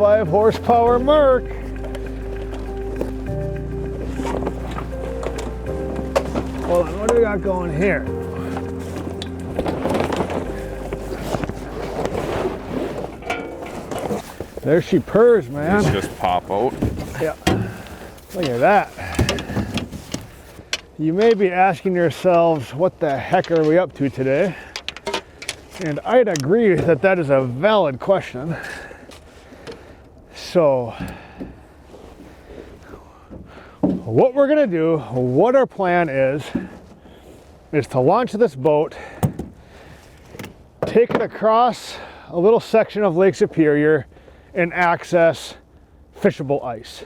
25 horsepower Merc. Hold on, what do we got going here? There she purrs, man. These just pop out. Yeah. Look at that. You may be asking yourselves, what the heck are we up to today? And I'd agree that that is a valid question. So, what we're gonna do, what our plan is to launch this boat, take it across a little section of Lake Superior and access fishable ice.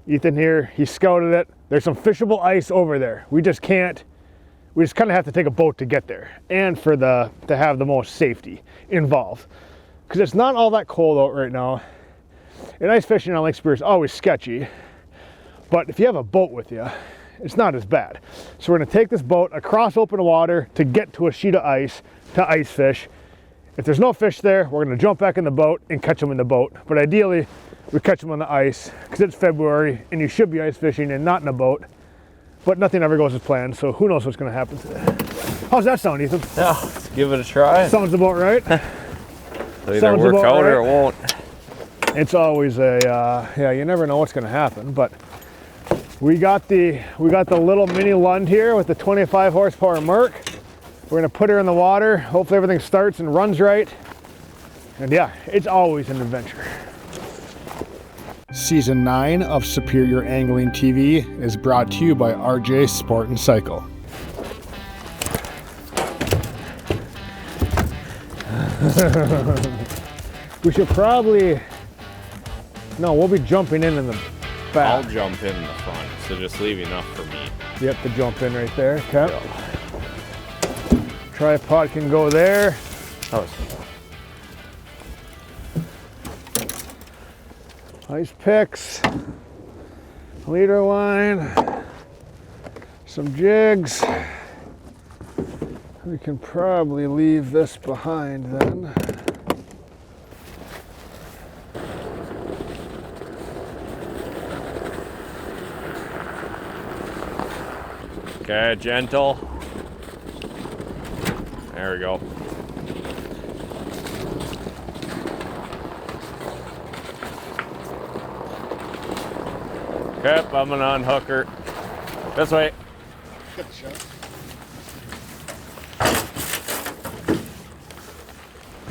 Ethan here, he scouted it. There's some fishable ice over there. We just kind of have to take a boat to get there, and to have the most safety involved, because it's not all that cold out right now. And ice fishing on Lake Superior is always sketchy, but if you have a boat with you, it's not as bad. So we're going to take this boat across open water to get to a sheet of ice to ice fish. If there's no fish there, we're going to jump back in the boat and catch them in the boat. But ideally, we catch them on the ice, because it's February and you should be ice fishing and not in a boat. But nothing ever goes as planned, so who knows what's going to happen today. How's that sound, Ethan? Yeah, let's give it a try. Sounds about right. It'll either work out or it won't. It's always yeah, you never know what's going to happen. But we got the little mini Lund here with the 25 horsepower Merc. We're going to put her in the water. Hopefully everything starts and runs right. And yeah, it's always an adventure. Season 9 of Superior Angling TV is brought to you by RJ Sport and Cycle. We should probably... No, we'll be jumping in the back. I'll jump in the front, so just leave enough for me. Yep, to jump in right there. Okay. Yep. Tripod can go there. Oh. Ice picks, leader line, some jigs. We can probably leave this behind then. Okay, gentle. There we go. Okay, I'm gonna unhook her. This way. Get the shot.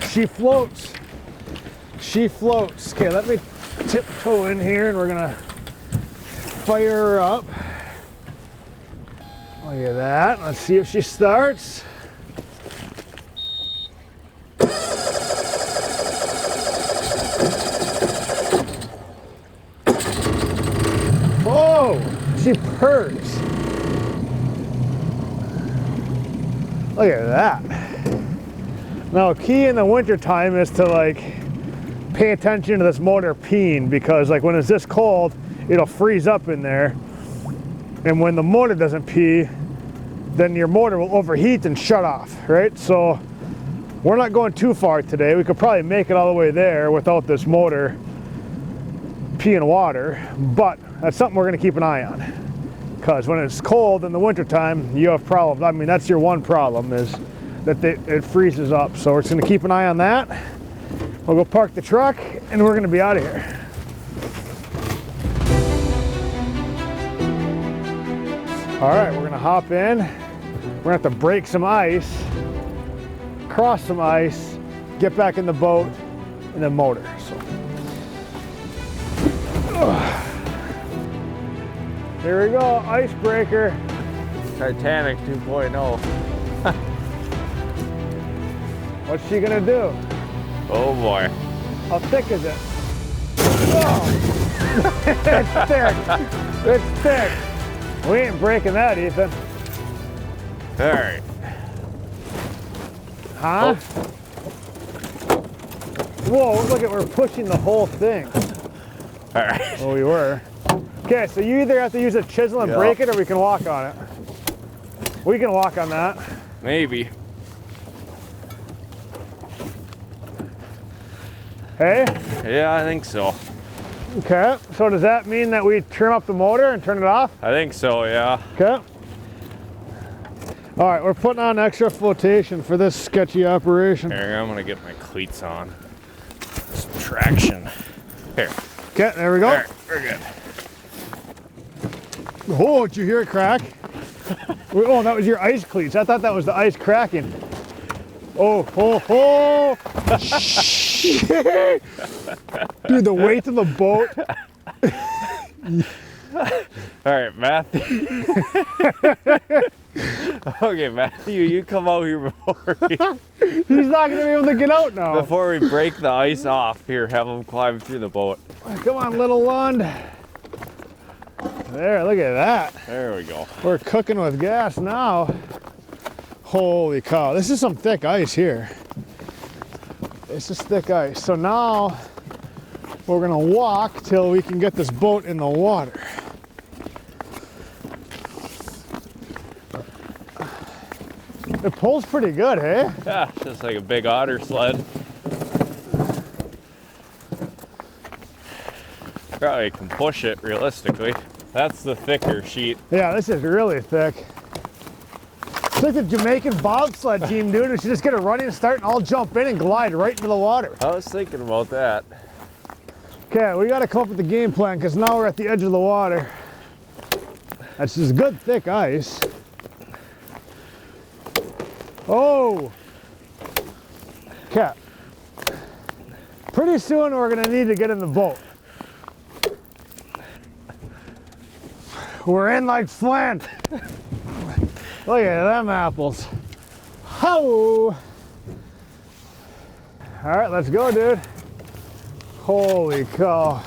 She floats. She floats. Okay, let me tiptoe in here and we're gonna fire her up. Look at that. Let's see if she starts. Oh, she purrs. Look at that. Now, key in the winter time is to pay attention to this motor peeing, because when it's this cold, it'll freeze up in there. And when the motor doesn't pee, then your motor will overheat and shut off, right? So we're not going too far today. We could probably make it all the way there without this motor peeing water, but that's something we're gonna keep an eye on. Because when it's cold in the wintertime, you have problems. I mean, that's your one problem, is that it freezes up. So we're just gonna keep an eye on that. We'll go park the truck and we're gonna be out of here. All right, we're gonna hop in. We're gonna have to break some ice, cross some ice, get back in the boat, and then motor. So, here we go, icebreaker. Titanic 2.0. What's she gonna do? Oh boy. How thick is it? Oh. It's thick. It's thick. We ain't breaking that, Ethan. All right. Huh? Oh. Whoa, look at, we're pushing the whole thing. All right. Oh, we were. Okay, so you either have to use a chisel and break it, or we can walk on it. We can walk on that. Maybe. Hey? Yeah, I think so. Okay, so does that mean that we trim up the motor and turn it off? I think so, yeah. Okay. All right, we're putting on extra flotation for this sketchy operation. Here, I'm gonna get my cleats on. Some traction. Here. Okay, there we go. All right, we're good. Oh, did you hear it crack? Oh, that was your ice cleats. I thought that was the ice cracking. Oh, oh, oh. Shit. Dude, the weight of the boat. All right, Matthew. Okay, Matthew, you come out here before He's not going to be able to get out now. before we break the ice off. Here, have him climb through the boat. Come on, little Lund. There, look at that. There we go. We're cooking with gas now. Holy cow, this is some thick ice here. This is thick ice. So now we're gonna walk till we can get this boat in the water. It pulls pretty good, hey? Yeah, just like a big otter sled. Probably can push it realistically. That's the thicker sheet. Yeah, this is really thick. It's like the Jamaican bobsled team, dude. We should just get a running start and I'll jump in and glide right into the water. I was thinking about that. Okay, we gotta come up with the game plan because now we're at the edge of the water. That's just good thick ice. Oh! Okay. Pretty soon we're gonna need to get in the boat. We're in like Flint. Look at them apples. Ho! All right, let's go, dude. Holy cow.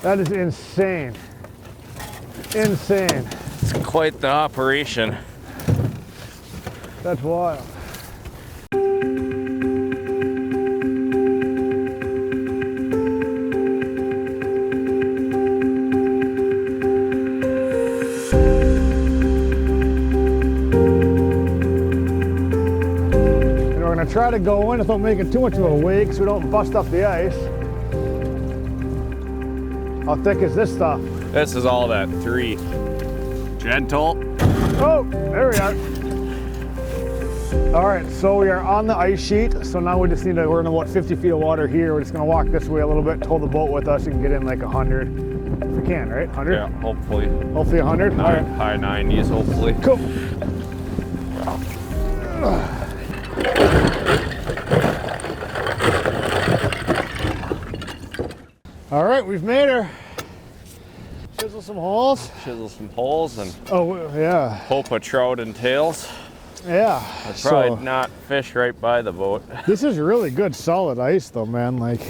That is insane. Insane. It's quite the operation. That's wild. Try to go in without making too much of a wake so we don't bust up the ice. How thick is this stuff? This is all that 3. Gentle. Oh, there we are. All right, so we are on the ice sheet. So now we just need to, we're in about 50 feet of water here. We're just gonna walk this way a little bit, tow the boat with us and get in like 100. If we can, right? 100? Yeah, hopefully. Hopefully 100? All right. High 90s, hopefully. Cool. All right, we've made her. Chisel some holes. Chisel some holes and Oh, yeah. hope a trout and tails. Yeah. I'd probably not fish right by the boat. This is really good solid ice though, man. Like,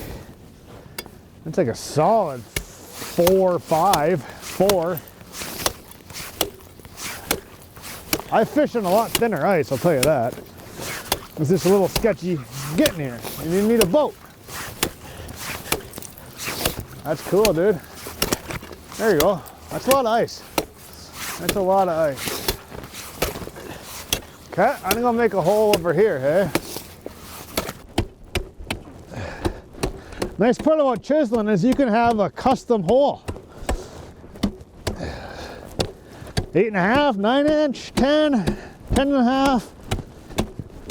it's like a solid 4, 5, 4. I fish on a lot thinner ice, I'll tell you that. It's just a little sketchy getting here. And you need a boat. That's cool, dude. There you go. That's a lot of ice. That's a lot of ice. Okay, I'm gonna make a hole over here, hey? Nice part about chiseling is you can have a custom hole. 8.5, 9-inch, 10, 10.5.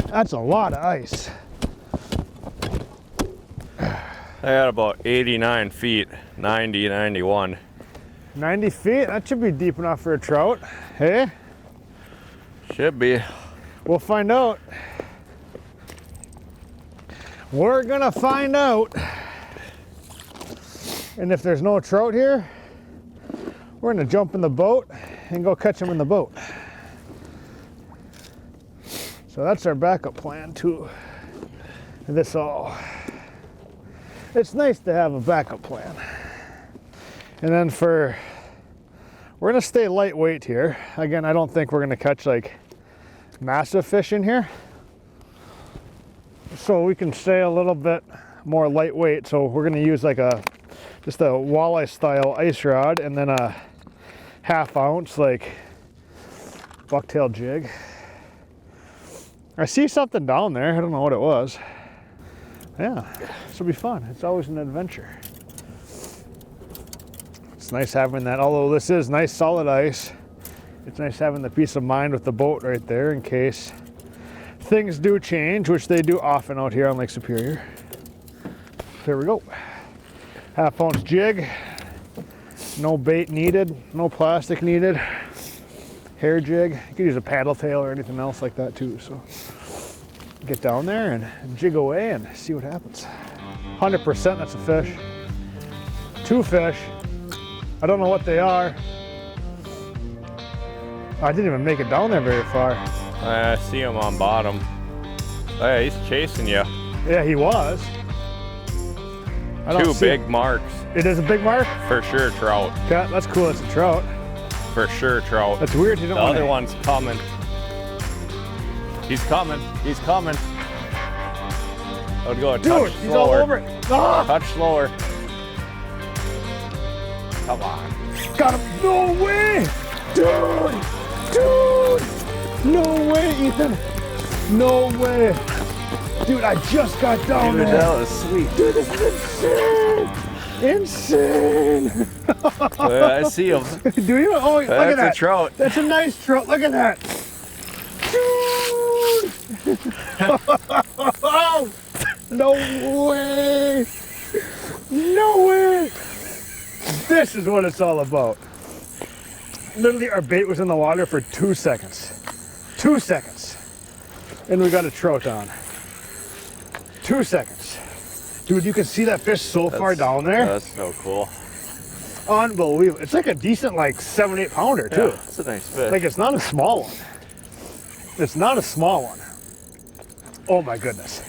That's a lot of ice. I got about 89 feet, 90, 91. 90 feet? That should be deep enough for a trout. Hey? Should be. We'll find out. We're gonna find out. And if there's no trout here, we're gonna jump in the boat and go catch them in the boat. So that's our backup plan too. This all. It's nice to have a backup plan. And then we're gonna stay lightweight here. Again, I don't think we're gonna catch like massive fish in here. So we can stay a little bit more lightweight. So we're gonna use like just a walleye style ice rod and then a 1/2 ounce like bucktail jig. I see something down there. I don't know what it was. Yeah, this will be fun. It's always an adventure. It's nice having that, although this is nice solid ice. It's nice having the peace of mind with the boat right there in case things do change, which they do often out here on Lake Superior. There we go. 1/2 ounce jig. No bait needed, no plastic needed. Hair jig. You could use a paddle tail or anything else like that too. So get down there and jig away and see what happens. 100% that's a fish. 2 fish. I don't know what they are. I didn't even make it down there very far. I see him on bottom. Oh, yeah, he's chasing you. Yeah, he was. I don't 2 see big it. marks. It is a big mark? For sure, trout. Okay, that's cool. It's a trout. For sure, trout. That's weird. You don't The want other to... one's coming. He's coming. He's coming. I would go a touch Dude, slower. he's all over it. Ah! Touch slower. Come on. Got him. No way. Dude. Dude. No way, Ethan. No way. Dude, I just got down Dude, there. that was sweet. Dude, this is insane. Insane. Yeah, I see him. Do you? Oh, look at that. That's a trout. That's a nice trout. Look at that. Dude. No way. No way. This is what it's all about. Literally, our bait was in the water for 2 seconds. 2 seconds. And we got a trout on. 2 seconds. Dude, you can see that fish so far down there. That's so cool. Unbelievable. It's like a decent, like 7-8 pounder too. Yeah, it's a nice fish. Like it's not a small one. It's not a small one. Oh my goodness.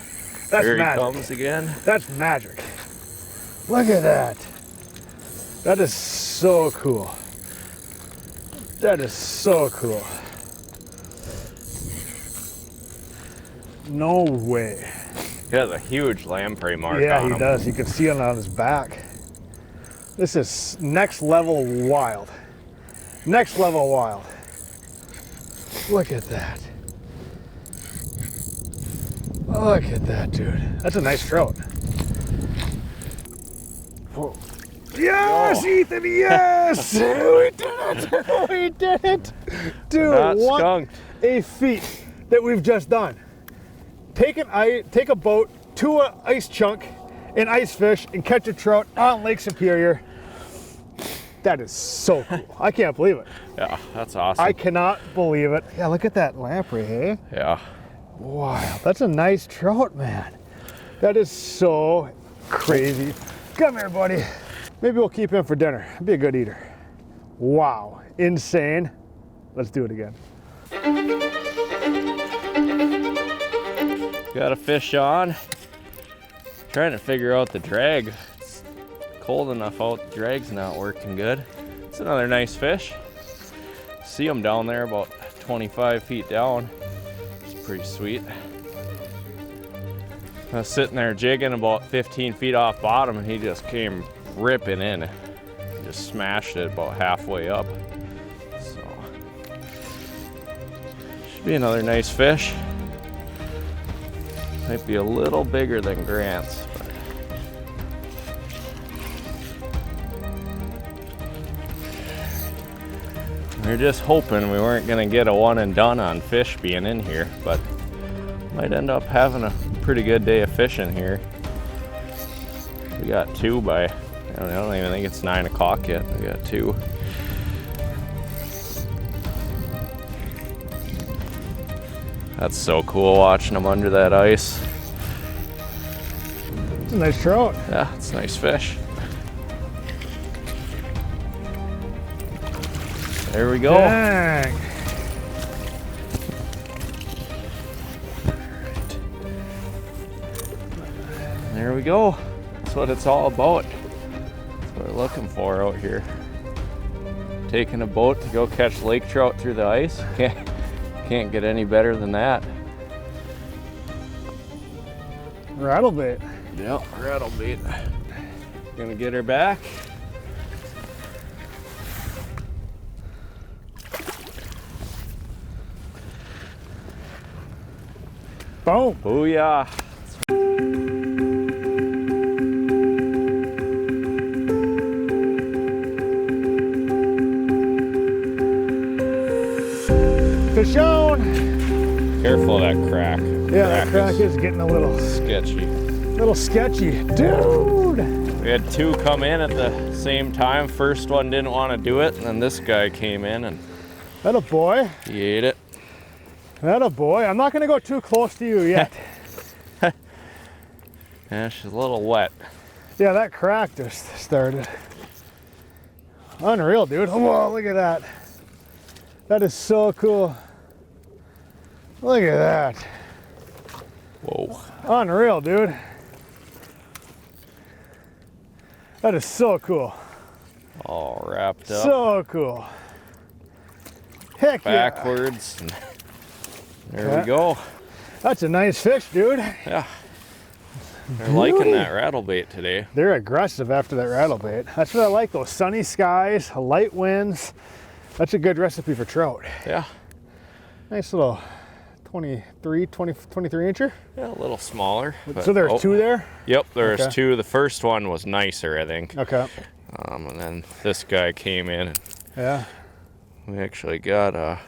That's Here he magic. comes again. That's magic. Look at that. That is so cool. That is so cool. No way. He has a huge lamprey mark Yeah, on him. he does. You can see it on his back. This is next level wild. Next level wild. Look at that. Look at that, dude. That's a nice trout. Whoa. Yes, Ethan, yes! We did it! We did it! Dude, Not what skunked. a feat that we've just done. Take a boat to an ice chunk and ice fish and catch a trout on Lake Superior. That is so cool. I can't believe it. Yeah, that's awesome. I cannot believe it. Yeah, look at that lamprey, hey? Yeah. Wow, that's a nice trout, man. That is so crazy. Come here, buddy. Maybe we'll keep him for dinner. Be a good eater. Wow, insane. Let's do it again. Got a fish on. Trying to figure out the drag. It's cold enough out, the drag's not working good. It's another nice fish. See him down there about 25 feet down. It's pretty sweet. I was sitting there jigging about 15 feet off bottom and he just came ripping in. Just smashed it about halfway up. So, should be another nice fish. Might be a little bigger than Grant's. But we were just hoping we weren't gonna get a one and done on fish being in here, but might end up having a pretty good day of fishing here. We got 2 by, I don't even think it's 9 o'clock yet. We got 2. That's so cool watching them under that ice. It's a nice trout. Yeah, it's a nice fish. There we go. Dang. There we go. That's what it's all about. That's what we're looking for out here. Taking a boat to go catch lake trout through the ice. Can't get any better than that. Rattle bait. Yep, rattle bait. Gonna get her back. Boom. Booyah. Fish on. Careful of that crack. Yeah, that crack is getting a little sketchy. Dude. We had two come in at the same time. First one didn't want to do it, and then this guy came in and Atta boy. he ate it. Atta boy. I'm not gonna go too close to you yet. Yeah, she's a little wet. Yeah, that crack just started. Unreal, dude. Whoa, look at that. That is so cool. Look at that. Whoa. Unreal, dude. That is so cool. All wrapped up. So cool. Heck yeah. Backwards. And there we go. That's a nice fish, dude. Yeah. They're liking that rattle bait today. They're aggressive after that rattle bait. That's what I like, those sunny skies, light winds. That's a good recipe for trout. Yeah. Nice little 23 incher. Yeah, a little smaller. But, So there's two there? Yep, there's Okay. two. The first one was nicer, I think. Okay. And then this guy came in and Yeah. we actually got let's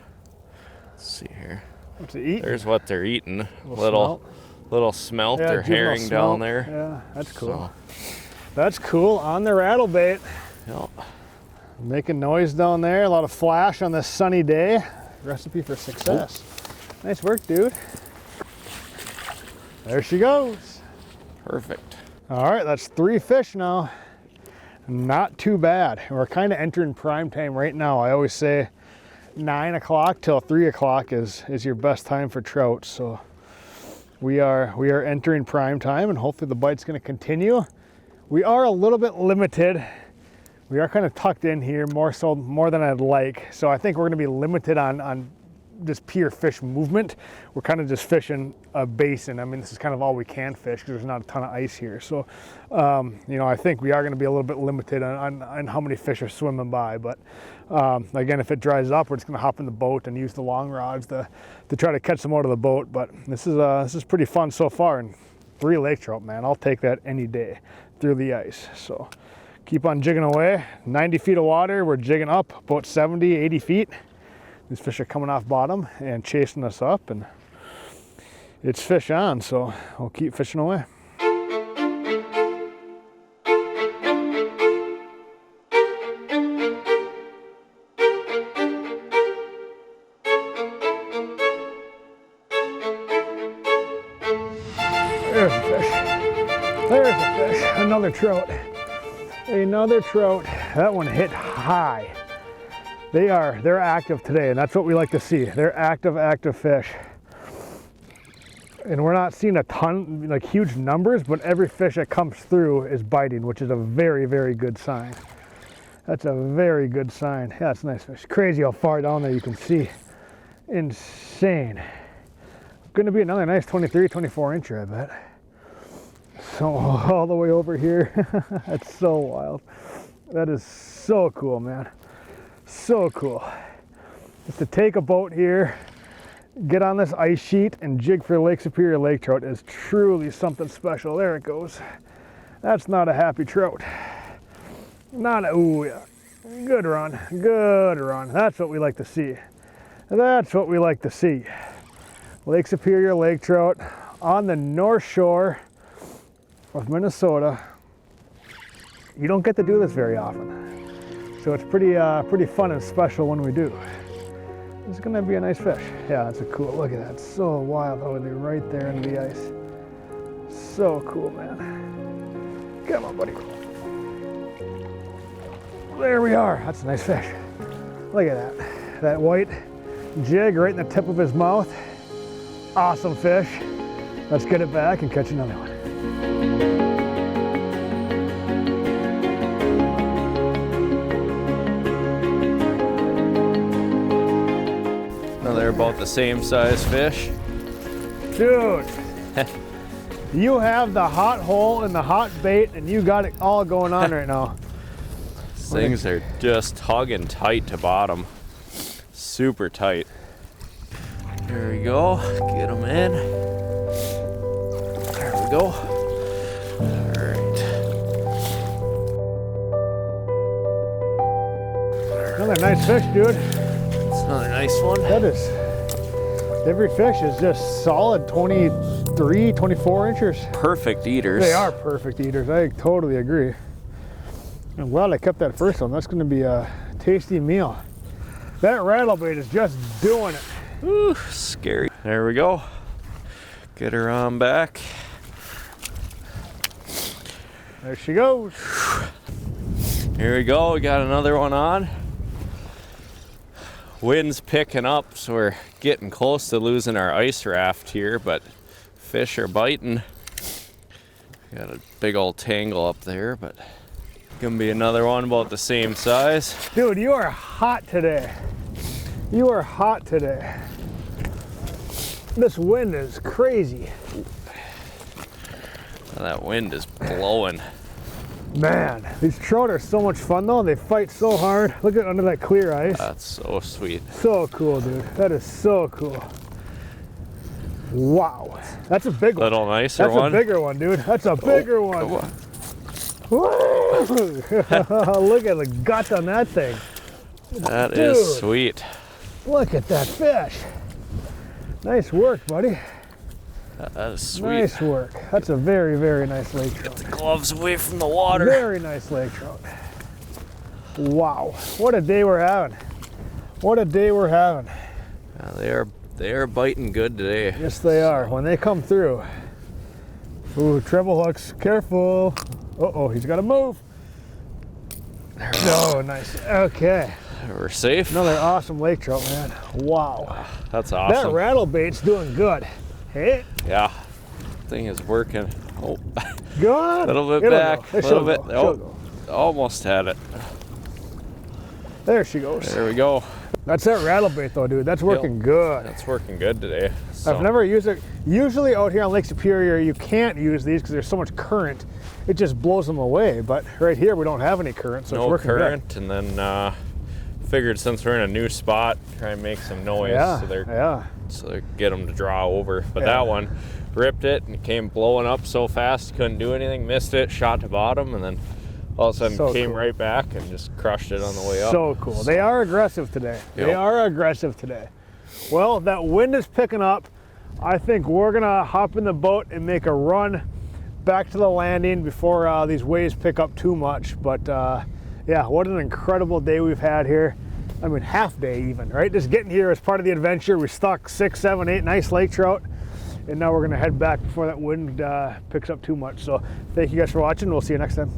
see here. What's it eat? There's what they're eating. Little Little smelt Yeah, or juvenile herring smelt. down there. Yeah, that's cool. So, That's cool on the rattle bait. yeah. Making noise down there. A lot of flash on this sunny day. Recipe for success. Nice work, dude. There she goes. Perfect. All right, that's 3 fish now. Not too bad. We're kind of entering prime time right now. I always say 9 o'clock till 3 o'clock is your best time for trout. So we are entering prime time, and hopefully the bite's going to continue. We are a little bit limited. We are kind of tucked in here more than I'd like. So I think we're going to be limited on just pure fish movement. We're kind of just fishing a basin. I mean, this is kind of all we can fish because there's not a ton of ice here. So, you know, I think we are going to be a little bit limited on how many fish are swimming by. But again, if it dries up, we're just going to hop in the boat and use the long rods to try to catch them out of the boat. But this is pretty fun so far. And 3 lake trout, man, I'll take that any day through the ice. So keep on jigging away. 90 feet of water. We're jigging up about 70, 80 feet. These fish are coming off bottom and chasing us up, and it's fish on, so we'll keep fishing away. There's a fish. There's a fish. Another trout. Another trout. That one hit high. They're active today, and that's what we like to see. They're active fish. And we're not seeing a ton, like huge numbers, but every fish that comes through is biting, which is a very, very good sign. That's a very good sign. Yeah, it's a nice fish. Crazy how far down there you can see. Insane. Gonna be another nice 23, 24 incher, I bet. So all the way over here. That's so wild. That is so cool, man. So cool. Just to take a boat here, get on this ice sheet and jig for Lake Superior lake trout is truly something special. There it goes. That's not a happy trout. Not a, ooh yeah. Good run, good run. That's what we like to see. That's what we like to see. Lake Superior lake trout on the north shore of Minnesota. You don't get to do this very often. So it's pretty fun and special when we do. It's gonna be a nice fish. Yeah, that's a cool, look at that. It's so wild how they're right there in the ice. So cool, man. Come on, buddy. There we are. That's a nice fish. Look at that. That white jig right in the tip of his mouth. Awesome fish. Let's get it back and catch another one. They're about the same size fish. Dude, you have the hot hole and the hot bait, and you got it all going on right now. These things are just hugging tight to bottom. Super tight. There we go. Get them in. There we go. All right. Another nice fish, dude. That's another nice one. That is Every fish is just solid 23, 24 inches. Perfect eaters. They are perfect eaters. I totally agree. I'm glad I kept that first one. That's going to be a tasty meal. That rattle bait is just doing it. Ooh, scary. There we go. Get her on back. There she goes. Here we go. We got another one on. Wind's picking up, so we're getting close to losing our ice raft here, but fish are biting. Got a big old tangle up there, but gonna be another one about the same size. Dude, you are hot today. You are hot today. This wind is crazy. That wind is blowing. Man, these trout are so much fun though. They fight so hard. Look at under that clear ice. That's so sweet. So cool, dude. That is so cool. Wow. That's a big one. Little nicer That's one. a bigger one, dude. That's a bigger one. Come on. Woo! Look at the guts on that thing. That Dude. is sweet. Look at that fish. Nice work, buddy. That is sweet. Nice work. That's a very, very nice lake trout. Gloves away from the water. Very nice lake trout. Wow. What a day we're having. What a day we're having. Yeah, they are biting good today. Yes, they are. When they come through. Ooh, treble hooks. Careful. Uh-oh, he's got to move. Oh, nice. Okay. We're safe. Another awesome lake trout, man. Wow. That's awesome. That rattle bait's doing good. Hey. Yeah. Thing is working. Oh. Good. A little bit It'll back. go. A little bit. She'll Oh, go. almost had it. There she goes. There we go. That's that rattle bait though, dude. That's working good. That's working good today. So, I've never used it. Usually out here on Lake Superior, you can't use these because there's so much current. It just blows them away. But right here, we don't have any current, so no it's working current, good. and then figured since we're in a new spot, try and make some noise Yeah, so they get them to draw over. But Yeah. that one ripped it and it came blowing up so fast, couldn't do anything, missed it, shot to bottom, and then all of a sudden So came cool. right back and just crushed it on the way up. So cool. They are aggressive today. They Yep. are aggressive today. Well, that wind is picking up. I think we're gonna hop in the boat and make a run back to the landing before these waves pick up too much. But yeah, what an incredible day we've had here. I mean, half day even, right? Just getting here as part of the adventure. We stuck 6, 7, 8 nice lake trout. And now we're gonna head back before that wind picks up too much. So thank you guys for watching. We'll see you next time.